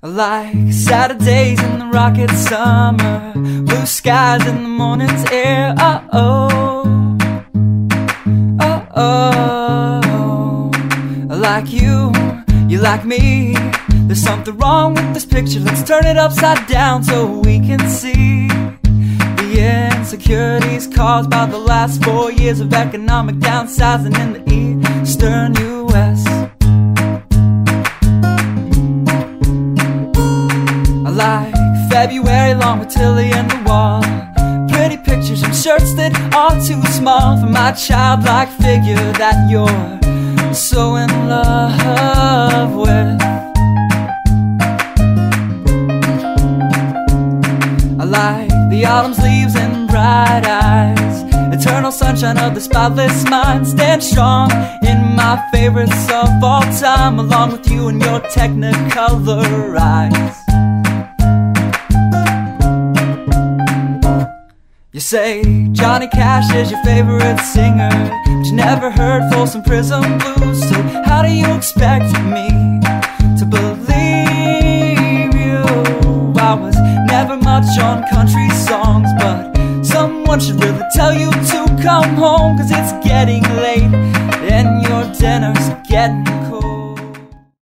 Like Saturdays in the rocket summer, blue skies in the morning's air. Oh, oh, oh, oh. Like you like me. There's something wrong with this picture. Let's turn it upside down so we can see the insecurities caused by the last 4 years of economic downsizing in the eastern U.S. I like February long with Tilly and the wall, pretty pictures and shirts that are too small for my childlike figure that you're so in love with. I like the autumn's leaves and bright eyes, eternal sunshine of the spotless mind. Stand strong in my favorites of all time, along with you and your technicolor eyes. You say Johnny Cash is your favorite singer, but you never heard Folsom Prison Blues. So how do you expect me to believe you? I was never much on country songs, but someone should really tell you to come home, 'cause it's getting late and your dinner's getting cold.